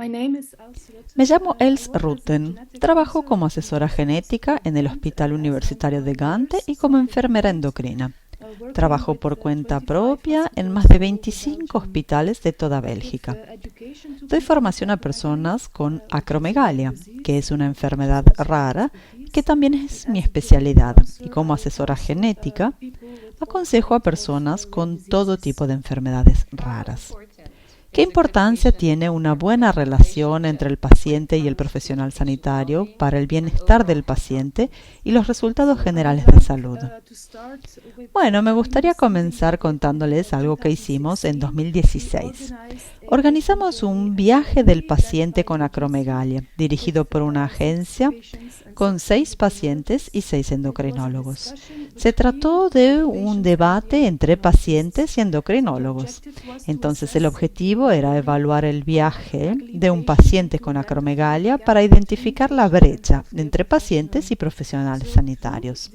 Me llamo Els Rutten. Trabajo como asesora genética en el Hospital Universitario de Gante y como enfermera endocrina. Trabajo por cuenta propia en más de 25 hospitales de toda Bélgica. Doy formación a personas con acromegalia, que es una enfermedad rara, que también es mi especialidad. Y como asesora genética, aconsejo a personas con todo tipo de enfermedades raras. ¿Qué importancia tiene una buena relación entre el paciente y el profesional sanitario para el bienestar del paciente y los resultados generales de salud? Bueno, me gustaría comenzar contándoles algo que hicimos en 2016. Organizamos un viaje del paciente con acromegalia, dirigido por una agencia con 6 pacientes y 6 endocrinólogos. Se trató de un debate entre pacientes y endocrinólogos. Entonces, el objetivo era evaluar el viaje de un paciente con acromegalia para identificar la brecha entre pacientes y profesionales sanitarios.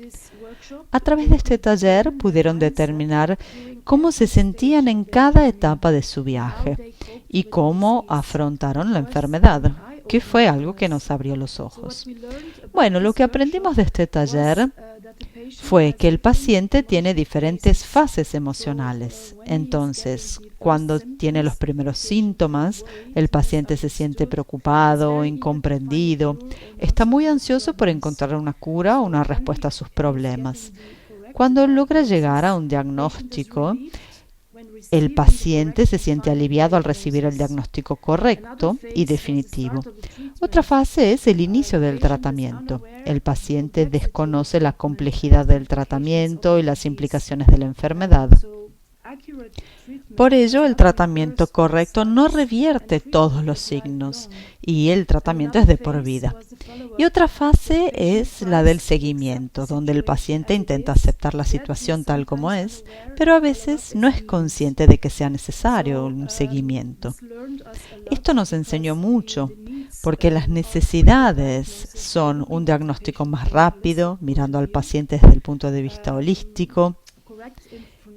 A través de este taller pudieron determinar cómo se sentían en cada etapa de su viaje y cómo afrontaron la enfermedad, que fue algo que nos abrió los ojos. Bueno, lo que aprendimos de este taller fue que el paciente tiene diferentes fases emocionales. Entonces, cuando tiene los primeros síntomas, el paciente se siente preocupado, incomprendido, está muy ansioso por encontrar una cura o una respuesta a sus problemas. Cuando logra llegar a un diagnóstico, el paciente se siente aliviado al recibir el diagnóstico correcto y definitivo. Otra fase es el inicio del tratamiento. El paciente desconoce la complejidad del tratamiento y las implicaciones de la enfermedad. Por ello, el tratamiento correcto no revierte todos los signos y el tratamiento es de por vida. Y otra fase es la del seguimiento, donde el paciente intenta aceptar la situación tal como es, pero a veces no es consciente de que sea necesario un seguimiento. Esto nos enseñó mucho, porque las necesidades son un diagnóstico más rápido, mirando al paciente desde el punto de vista holístico,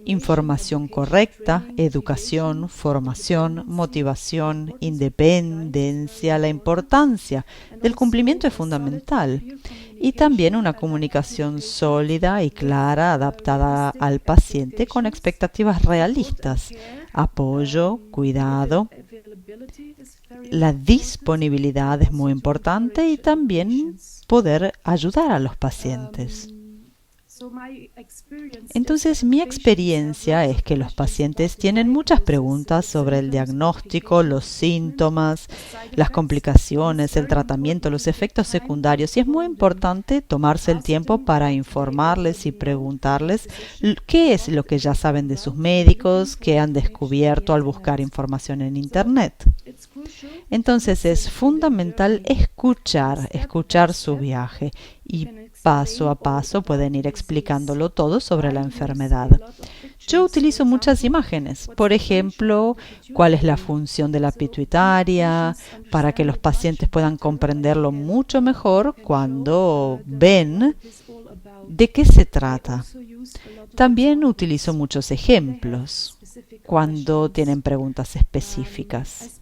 información correcta, educación, formación, motivación, independencia. La importancia del cumplimiento es fundamental. Y también una comunicación sólida y clara, adaptada al paciente con expectativas realistas. Apoyo, cuidado. La disponibilidad es muy importante y también poder ayudar a los pacientes. Entonces, mi experiencia es que los pacientes tienen muchas preguntas sobre el diagnóstico, los síntomas, las complicaciones, el tratamiento, los efectos secundarios, y es muy importante tomarse el tiempo para informarles y preguntarles qué es lo que ya saben de sus médicos, qué han descubierto al buscar información en Internet. Entonces, es fundamental escuchar su viaje y paso a paso pueden ir explicándolo todo sobre la enfermedad. Yo utilizo muchas imágenes, por ejemplo, cuál es la función de la pituitaria, para que los pacientes puedan comprenderlo mucho mejor cuando ven de qué se trata. También utilizo muchos ejemplos cuando tienen preguntas específicas.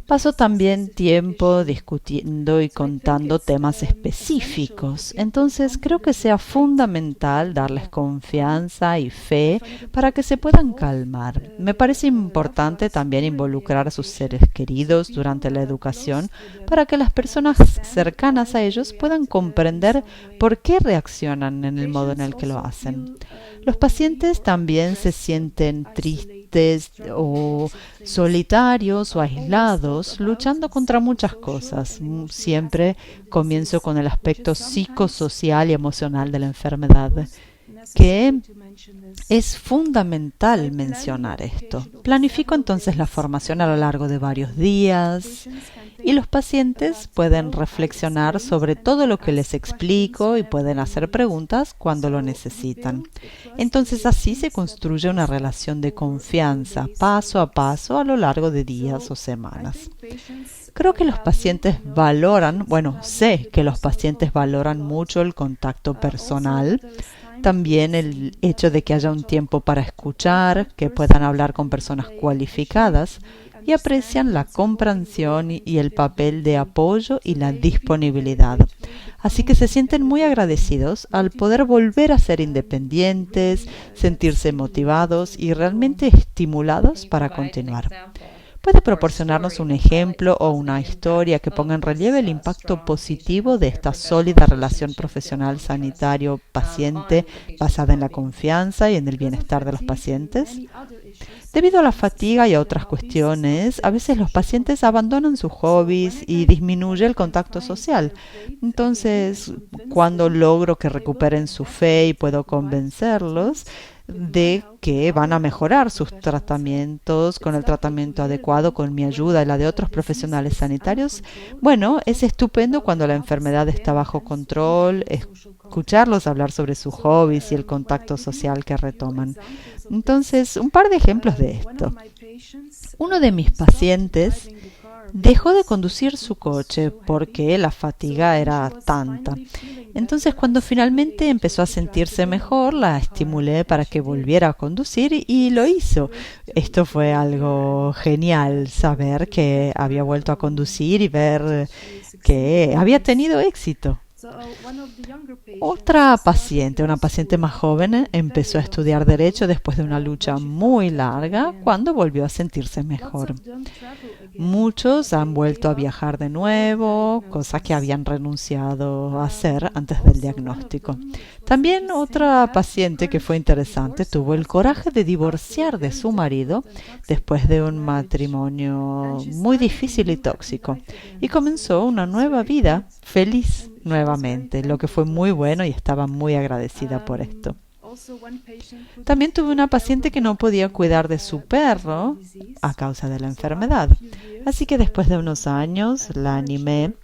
Paso también tiempo discutiendo y contando temas específicos. Entonces creo que sea fundamental darles confianza y fe para que se puedan calmar. Me parece importante también involucrar a sus seres queridos durante la educación para que las personas cercanas a ellos puedan comprender por qué reaccionan en el modo en el que lo hacen. Los pacientes también se sienten tristes o solitarios o aislados, luchando contra muchas cosas. Siempre comienzo con el aspecto psicosocial y emocional de la enfermedad, que es fundamental mencionar esto. Planifico entonces la formación a lo largo de varios días y los pacientes pueden reflexionar sobre todo lo que les explico y pueden hacer preguntas cuando lo necesitan. Entonces así se construye una relación de confianza paso a paso a lo largo de días o semanas. Creo que los pacientes sé que los pacientes valoran mucho el contacto personal. También el hecho de que haya un tiempo para escuchar, que puedan hablar con personas cualificadas, y aprecian la comprensión y el papel de apoyo y la disponibilidad. Así que se sienten muy agradecidos al poder volver a ser independientes, sentirse motivados y realmente estimulados para continuar. ¿Puede proporcionarnos un ejemplo o una historia que ponga en relieve el impacto positivo de esta sólida relación profesional sanitario-paciente basada en la confianza y en el bienestar de los pacientes? Debido a la fatiga y a otras cuestiones, a veces los pacientes abandonan sus hobbies y disminuye el contacto social. Entonces, cuando logro que recuperen su fe y puedo convencerlos de que van a mejorar sus tratamientos con el tratamiento adecuado, con mi ayuda y la de otros profesionales sanitarios, bueno, es estupendo cuando la enfermedad está bajo control, escucharlos hablar sobre sus hobbies y el contacto social que retoman. Entonces, un par de ejemplos de esto. Uno de mis pacientes dejó de conducir su coche porque la fatiga era tanta. Entonces, cuando finalmente empezó a sentirse mejor, la estimulé para que volviera a conducir y lo hizo. Esto fue algo genial, saber que había vuelto a conducir y ver que había tenido éxito. Otra paciente, una paciente más joven, empezó a estudiar Derecho después de una lucha muy larga cuando volvió a sentirse mejor. Muchos han vuelto a viajar de nuevo, cosa que habían renunciado a hacer antes del diagnóstico. También otra paciente que fue interesante tuvo el coraje de divorciar de su marido después de un matrimonio muy difícil y tóxico y comenzó una nueva vida feliz nuevamente, lo que fue muy bueno y estaba muy agradecida por esto. También tuve una paciente que no podía cuidar de su perro a causa de la enfermedad. Así que después de unos años la animé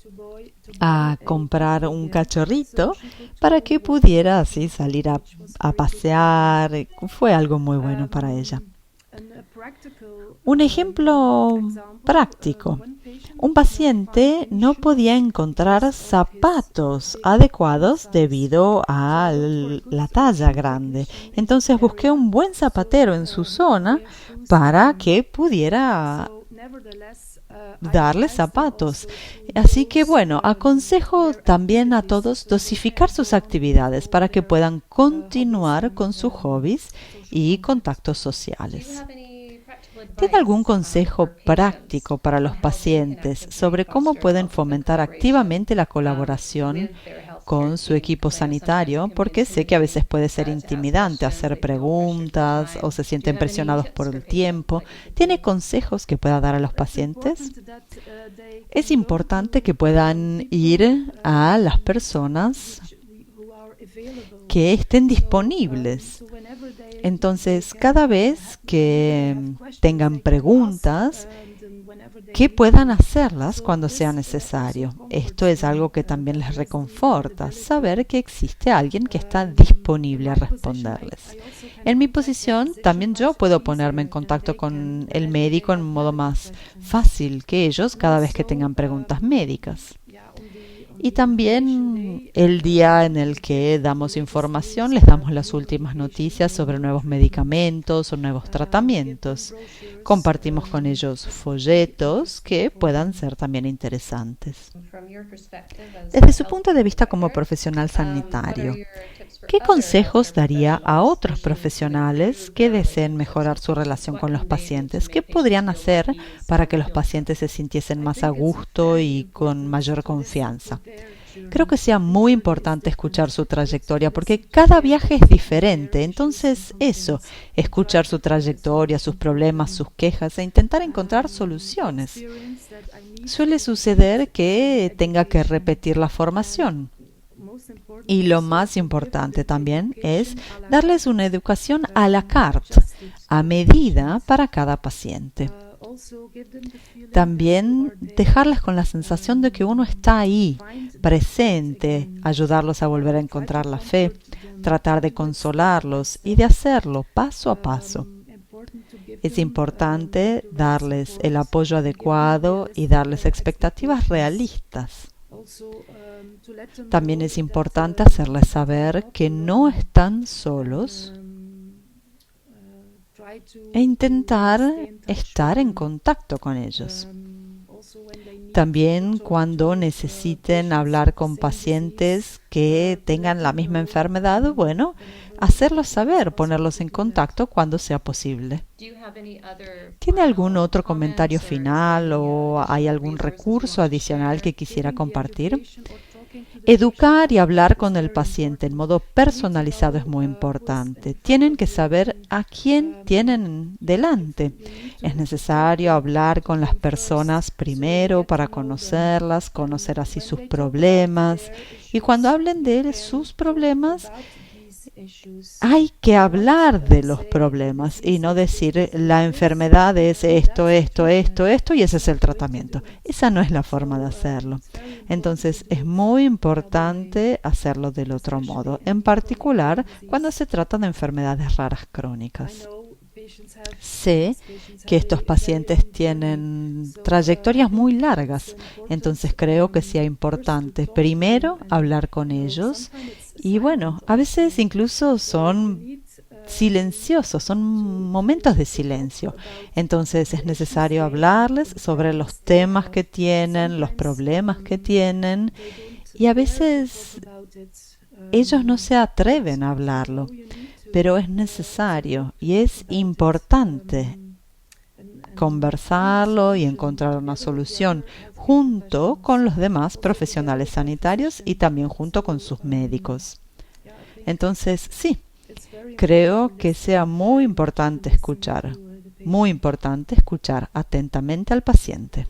a comprar un cachorrito para que pudiera así salir a pasear. Fue algo muy bueno para ella. Un ejemplo práctico. Un paciente no podía encontrar zapatos adecuados debido a la talla grande. Entonces busqué un buen zapatero en su zona para que pudiera darle zapatos. Así que bueno, aconsejo también a todos dosificar sus actividades para que puedan continuar con sus hobbies y contactos sociales. ¿Tiene algún consejo práctico para los pacientes sobre cómo pueden fomentar activamente la colaboración con su equipo sanitario? Porque sé que a veces puede ser intimidante hacer preguntas o se sienten presionados por el tiempo. ¿Tiene consejos que pueda dar a los pacientes? Es importante que puedan ir a las personas que estén disponibles. Entonces, cada vez que tengan preguntas, que puedan hacerlas cuando sea necesario. Esto es algo que también les reconforta, saber que existe alguien que está disponible a responderles. En mi posición, también yo puedo ponerme en contacto con el médico en un modo más fácil que ellos cada vez que tengan preguntas médicas. Y también el día en el que damos información, les damos las últimas noticias sobre nuevos medicamentos o nuevos tratamientos. Compartimos con ellos folletos que puedan ser también interesantes. Desde su punto de vista como profesional sanitario, ¿qué consejos daría a otros profesionales que deseen mejorar su relación con los pacientes? ¿Qué podrían hacer para que los pacientes se sintiesen más a gusto y con mayor confianza? Creo que sea muy importante escuchar su trayectoria porque cada viaje es diferente. Entonces, escuchar su trayectoria, sus problemas, sus quejas e intentar encontrar soluciones. Suele suceder que tenga que repetir la formación. Y lo más importante también es darles una educación à la carte, a medida para cada paciente. También dejarles con la sensación de que uno está ahí, presente, ayudarlos a volver a encontrar la fe, tratar de consolarlos y de hacerlo paso a paso. Es importante darles el apoyo adecuado y darles expectativas realistas. También es importante hacerles saber que no están solos e intentar estar en contacto con ellos. También cuando necesiten hablar con pacientes que tengan la misma enfermedad, bueno, hacerlos saber, ponerlos en contacto cuando sea posible. ¿Tiene algún otro comentario final o hay algún recurso adicional que quisiera compartir? Educar y hablar con el paciente en modo personalizado es muy importante. Tienen que saber a quién tienen delante. Es necesario hablar con las personas primero para conocerlas, conocer así sus problemas. Y cuando hablen de sus problemas, hay que hablar de los problemas y no decir la enfermedad es esto, esto, esto, esto y ese es el tratamiento. Esa no es la forma de hacerlo. Entonces es muy importante hacerlo del otro modo, en particular cuando se trata de enfermedades raras crónicas. Sé que estos pacientes tienen trayectorias muy largas, entonces creo que sea importante primero hablar con ellos y bueno, a veces incluso son silenciosos, son momentos de silencio. Entonces es necesario hablarles sobre los temas que tienen, los problemas que tienen y a veces ellos no se atreven a hablarlo. Pero es necesario y es importante conversarlo y encontrar una solución junto con los demás profesionales sanitarios y también junto con sus médicos. Entonces, sí, creo que sea muy importante escuchar atentamente al paciente.